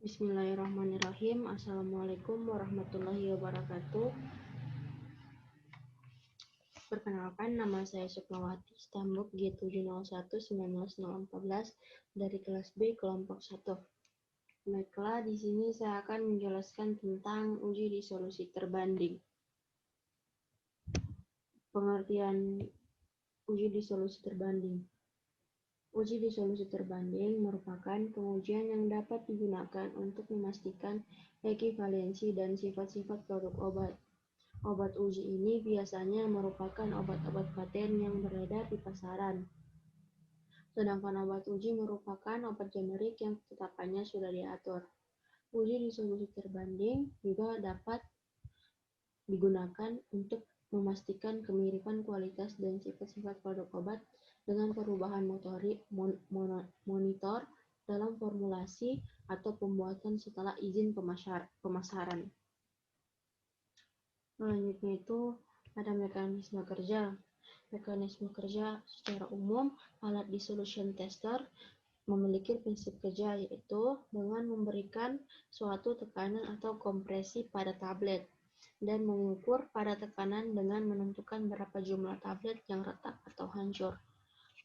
Bismillahirrahmanirrahim. Assalamualaikum warahmatullahi wabarakatuh. Perkenalkan, nama saya Sukmawati Stambuk G701-19014 dari kelas B kelompok 1. Baiklah, di sini saya akan menjelaskan tentang uji disolusi terbanding. Pengertian uji disolusi terbanding. Uji disolusi terbanding merupakan pengujian yang dapat digunakan untuk memastikan ekivalensi dan sifat-sifat produk obat. Obat uji ini biasanya merupakan obat-obat paten yang beredar di pasaran. Sedangkan obat uji merupakan obat generik yang ketetapannya sudah diatur. Uji disolusi terbanding juga dapat digunakan untuk memastikan kemiripan kualitas dan sifat-sifat produk obat dengan perubahan monitor dalam formulasi atau pembuatan setelah izin pemasaran. Selanjutnya itu ada mekanisme kerja. Mekanisme kerja secara umum, alat dissolution tester memiliki prinsip kerja yaitu dengan memberikan suatu tekanan atau kompresi pada tablet dan mengukur pada tekanan dengan menentukan berapa jumlah tablet yang retak atau hancur.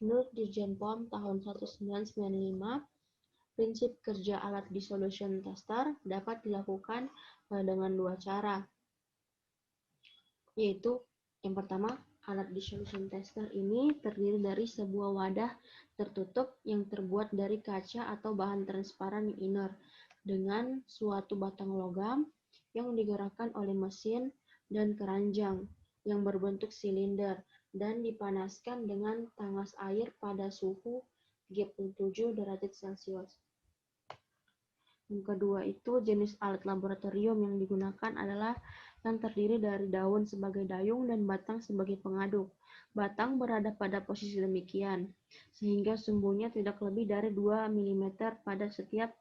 Menurut Dirjen POM tahun 1995, prinsip kerja alat dissolution tester dapat dilakukan dengan dua cara, yaitu yang pertama, alat dissolution tester ini terdiri dari sebuah wadah tertutup yang terbuat dari kaca atau bahan transparan yang inner dengan suatu batang logam yang digerakkan oleh mesin dan keranjang yang berbentuk silinder dan dipanaskan dengan tangas air pada suhu 37 derajat Celcius. Yang kedua itu jenis alat laboratorium yang digunakan adalah yang terdiri dari daun sebagai dayung dan batang sebagai pengaduk. Batang berada pada posisi demikian, sehingga sumbunya tidak lebih dari 2 mm pada setiap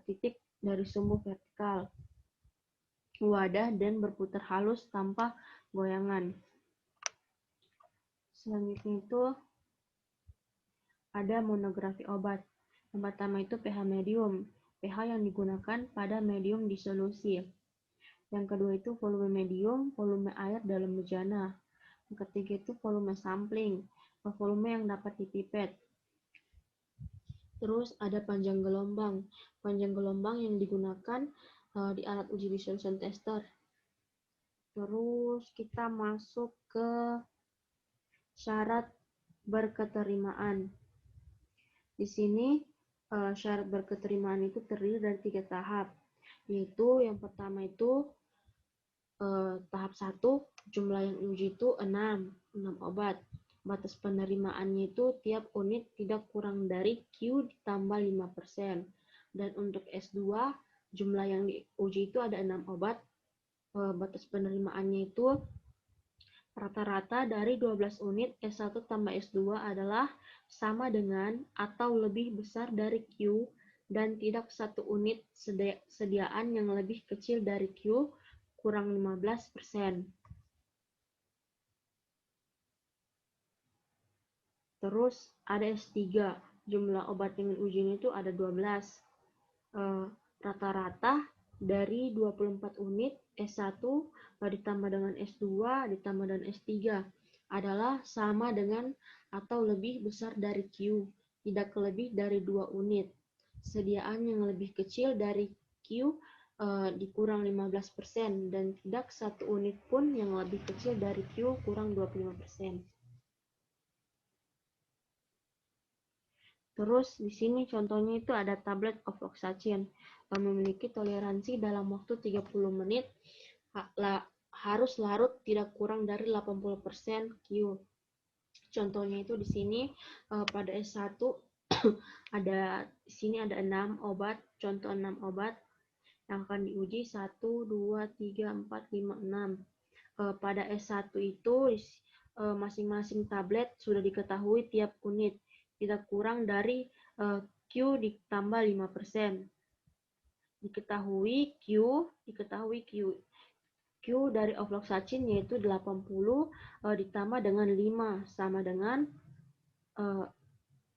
titik dari sumbu vertikal wadah dan berputar halus tanpa goyangan. Selanjutnya itu ada monografi obat. Yang pertama itu pH medium, pH yang digunakan pada medium disolusi. Yang kedua itu volume medium, volume air dalam bejana. Yang ketiga itu volume sampling, volume yang dapat dipipet. Terus ada panjang gelombang yang digunakan di alat uji dissolution tester. Terus kita masuk ke syarat berketerimaan. Di sini syarat berketerimaan itu terdiri dari 3 tahap, yaitu yang pertama itu tahap 1, jumlah yang diuji itu 6 obat. Batas penerimaannya itu tiap unit tidak kurang dari Q ditambah 5%. Dan untuk S2, jumlah yang diuji itu ada 6 obat. Batas penerimaannya itu rata-rata dari 12 unit S1 tambah S2 adalah sama dengan atau lebih besar dari Q dan tidak 1 unit sediaan yang lebih kecil dari Q kurang 15%. Terus ada S3, jumlah obat yang diuji itu ada 12. Rata-rata dari 24 unit S1 ditambah dengan S2 ditambah dengan S3 adalah sama dengan atau lebih besar dari Q, tidak lebih dari 2 unit. Sediaan yang lebih kecil dari Q dikurang 15% dan tidak 1 unit pun yang lebih kecil dari Q kurang 25%. Terus di sini contohnya itu ada tablet ofloxacin memiliki toleransi dalam waktu 30 menit harus larut tidak kurang dari 80% Q. Contohnya itu di sini pada S1 ada di sini ada 6 obat, contoh 6 obat yang akan diuji 1 2 3 4 5 6. Pada S1 itu masing-masing tablet sudah diketahui tiap unit tidak kurang dari Q ditambah 5%. Diketahui Q dari ofloxacin yaitu 80 ditambah dengan 5 sama dengan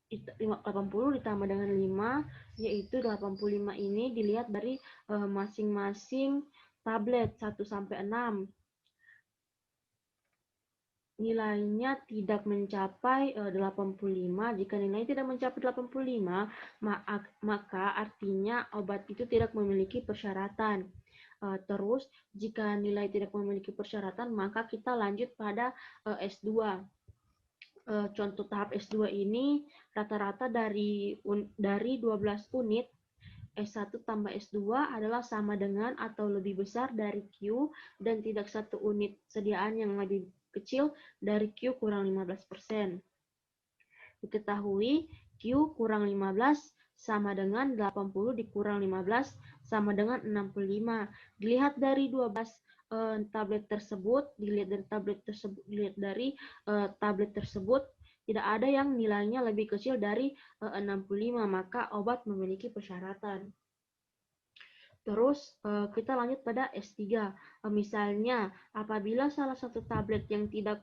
80 ditambah dengan 5, yaitu 85 ini dilihat dari masing-masing tablet 1 sampai 6. Nilainya tidak mencapai 85. Jika nilainya tidak mencapai 85, maka artinya obat itu tidak memiliki persyaratan. Terus, jika nilai tidak memiliki persyaratan, maka kita lanjut pada S2. Contoh tahap S2 ini rata-rata dari 12 unit. S1 tambah S2 adalah sama dengan atau lebih besar dari Q dan tidak satu unit sediaan yang lebih kecil dari Q kurang 15%. Diketahui Q kurang 15 sama dengan 80 dikurang 15 sama dengan 65. Dilihat dari 12 tablet tersebut, dilihat dari tablet tersebut tidak ada yang nilainya lebih kecil dari 65, maka obat memiliki persyaratan. Terus kita lanjut pada S3. Misalnya, apabila salah satu tablet yang tidak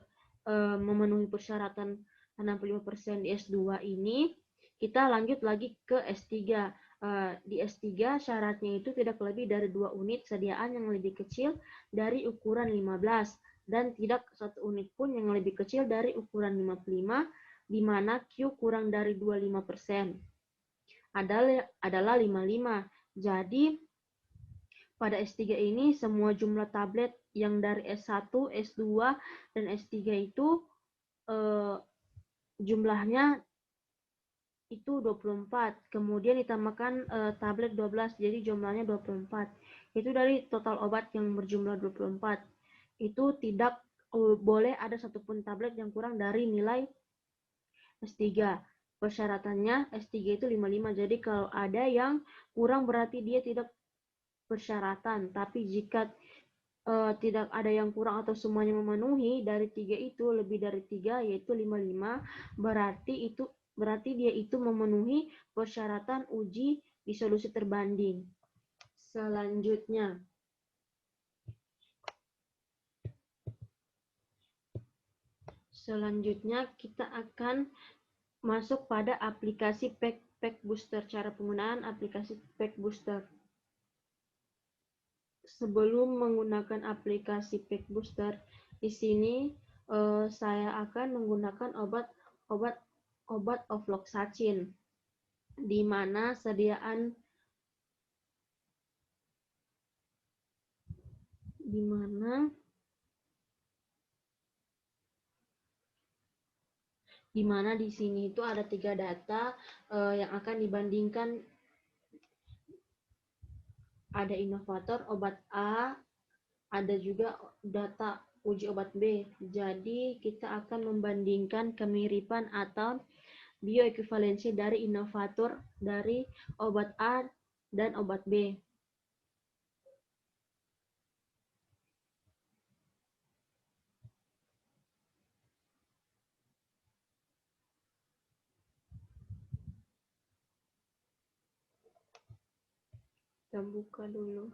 memenuhi persyaratan 65% di S2 ini, kita lanjut lagi ke S3. Di S3 syaratnya itu tidak lebih dari 2 unit sediaan yang lebih kecil dari ukuran 15 dan tidak satu unit pun yang lebih kecil dari ukuran 55, di mana Q kurang dari 25% adalah 55. Jadi pada S3 ini semua jumlah tablet yang dari S1, S2, dan S3 itu jumlahnya itu 24. Kemudian ditambahkan tablet 12, jadi jumlahnya 24. Itu dari total obat yang berjumlah 24. Itu tidak boleh ada satupun tablet yang kurang dari nilai S3. Persyaratannya S3 itu 55. Jadi kalau ada yang kurang berarti dia tidak persyaratan. Tapi jika tidak ada yang kurang atau semuanya memenuhi dari 3 itu, lebih dari 3 yaitu 55, berarti dia itu memenuhi persyaratan uji di solusi terbanding. Selanjutnya kita akan masuk pada aplikasi pack booster. Cara penggunaan aplikasi pack booster. Sebelum menggunakan aplikasi pack booster, di sini saya akan menggunakan obat ofloxacin, di mana di sini itu ada 3 data yang akan dibandingkan. Ada inovator obat A, ada juga data uji obat B. Jadi kita akan membandingkan kemiripan atau bioekuivalensi dari inovator dari obat A dan obat B. Kita buka dulu.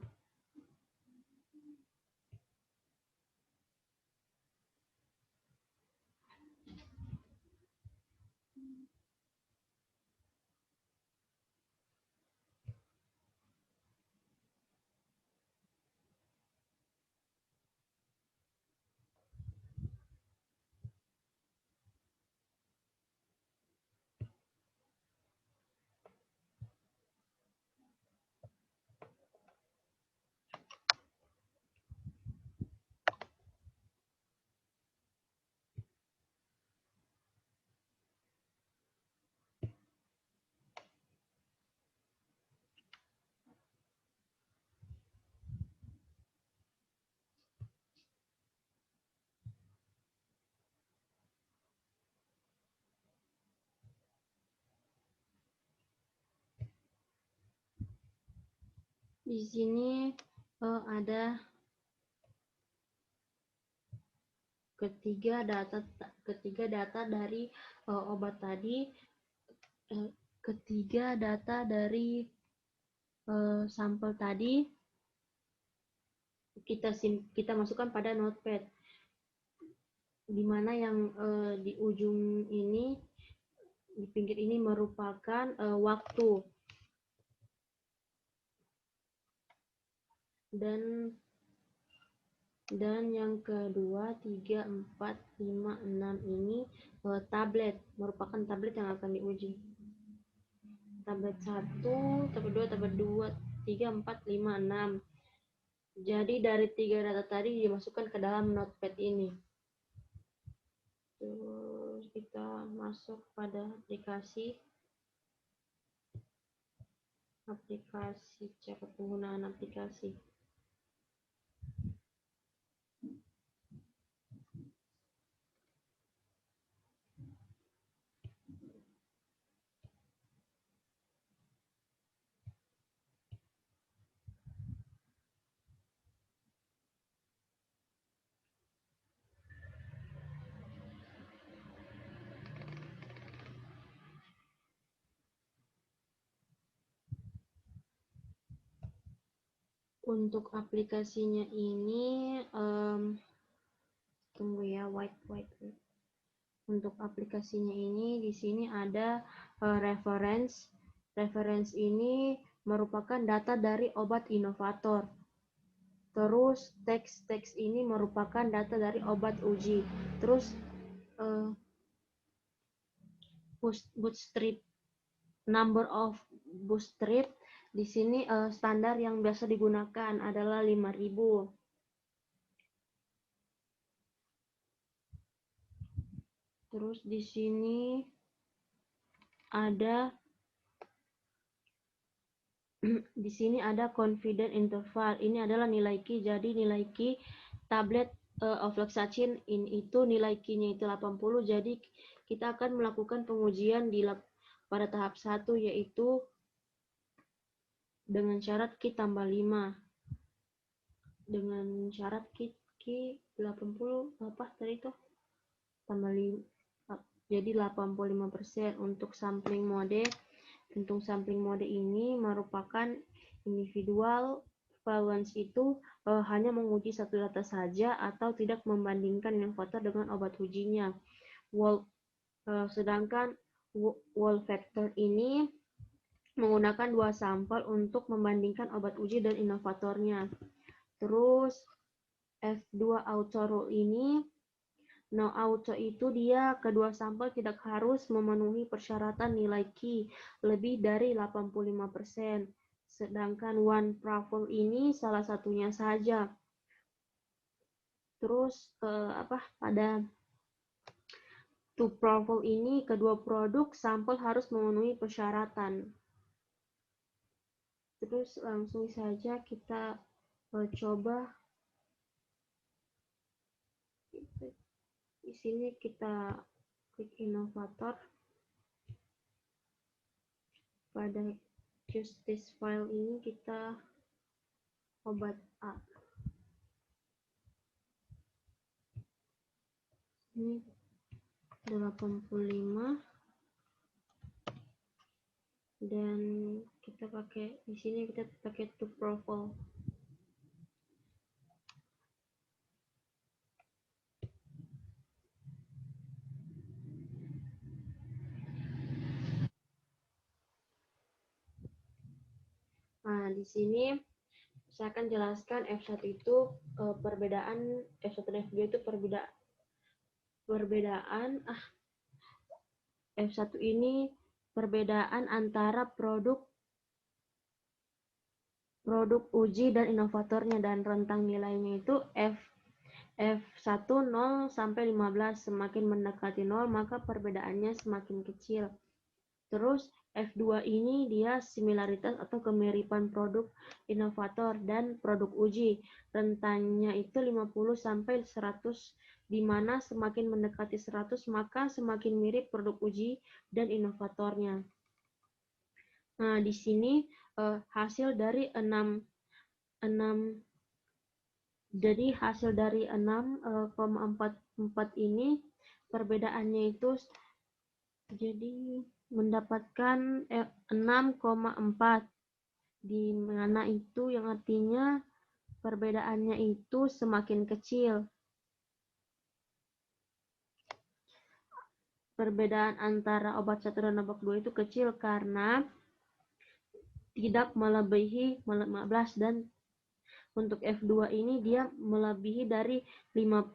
Di sini ada ketiga data dari obat tadi, ketiga data dari sampel tadi kita masukkan pada notepad, di mana yang di ujung ini Di pinggir ini merupakan waktu. Dan yang kedua 3, 4, 5, 6 ini tablet, merupakan tablet yang akan diuji. Tablet 1, tablet 2, 3, 4, 5, 6. Jadi dari 3 data tadi dimasukkan ke dalam notepad ini. Terus kita masuk pada aplikasi cara penggunaan aplikasi. Untuk aplikasinya ini tunggu ya, wait. Untuk aplikasinya ini di sini ada reference. Reference ini merupakan data dari obat inovator. Terus teks ini merupakan data dari obat uji. Terus bootstrap, number of bootstrap di sini standar yang biasa digunakan adalah 5.000. Terus di sini ada confidence interval. Ini adalah nilai Q. Jadi nilai Q tablet ofloxacin ini itu nilai Q-nya itu 80. Jadi kita akan melakukan pengujian pada tahap 1, yaitu dengan syarat Q tambah 5. Dengan syarat Q 80 apa tadi itu? Tambah 5. Jadi 85% untuk sampling mode. Untuk sampling mode ini merupakan individual prevalence, itu hanya menguji satu data saja atau tidak membandingkan inovator dengan obat ujinya. Sedangkan wall factor ini menggunakan 2 sampel untuk membandingkan obat uji dan inovatornya. Terus F2 auto rule ini, no auto itu dia kedua sampel tidak harus memenuhi persyaratan nilai Q lebih dari 85%. Sedangkan one profile ini salah satunya saja. Terus pada two profile ini kedua produk sampel harus memenuhi persyaratan. Terus langsung saja kita coba. Di sini kita klik inovator. Pada justice file ini kita obat A. Ini 85. Dan kita pakai di sini kita pakai two profile. Nah, di sini saya akan jelaskan F1 itu perbedaan F1 dan F2 itu perbedaan F1 ini perbedaan antara produk uji dan inovatornya, dan rentang nilainya itu F1 0 sampai 15. Semakin mendekati 0 maka perbedaannya semakin kecil. Terus F2 ini dia similaritas atau kemiripan produk inovator dan produk uji. Rentangnya itu 50 sampai 100, di mana semakin mendekati 100 maka semakin mirip produk uji dan inovatornya. Nah, di sini hasil dari 6 jadi hasil dari 6,44 ini perbedaannya itu jadi mendapatkan 6,4, di mana itu yang artinya perbedaannya itu semakin kecil. perbedaan antara obat 1 dan obat 2 itu kecil karena tidak melebihi 15, dan untuk F2 ini dia melebihi dari 5,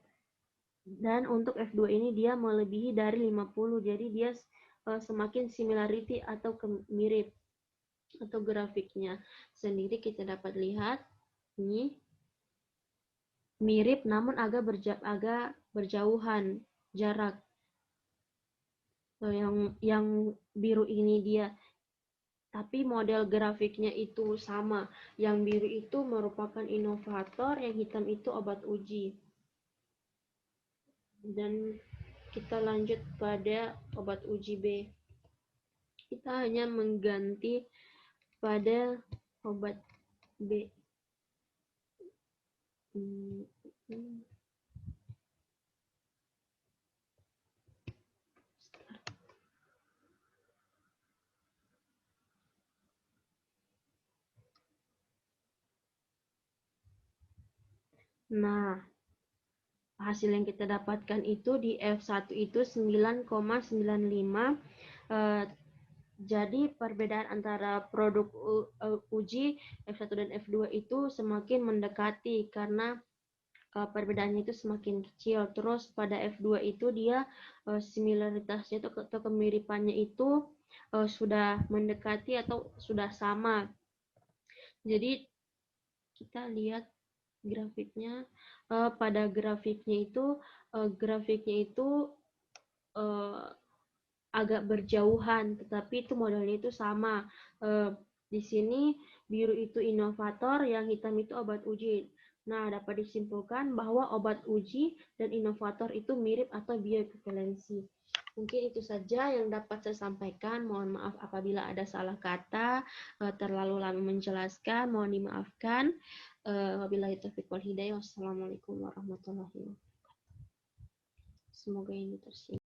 dan untuk F2 ini dia melebihi dari 50. Jadi dia semakin similarity atau mirip, atau grafiknya sendiri kita dapat lihat ini mirip namun agak berjauhan jarak. Yang biru ini dia, tapi model grafiknya itu sama. Yang biru itu merupakan inovator, yang hitam itu obat uji. Dan kita lanjut pada obat uji B. Kita hanya mengganti pada obat B. Nah, hasil yang kita dapatkan itu di F1 itu 9,95. Jadi perbedaan antara produk uji F1 dan F2 itu semakin mendekati karena perbedaannya itu semakin kecil. Terus pada F2 itu dia similaritasnya atau kemiripannya itu sudah mendekati atau sudah sama. Jadi kita lihat grafiknya. Pada grafiknya itu agak berjauhan, tetapi itu modelnya itu sama. Di sini biru itu inovator, yang hitam itu obat uji. Nah, dapat disimpulkan bahwa obat uji dan inovator itu mirip atau bioekuivalensi. Mungkin itu saja yang dapat saya sampaikan. Mohon maaf apabila ada salah kata, terlalu lama menjelaskan, mohon dimaafkan. Wabillahi taufiq wal hidayah. Wassalamualaikum warahmatullahi wabarakatuh. Semoga ini tersinggung.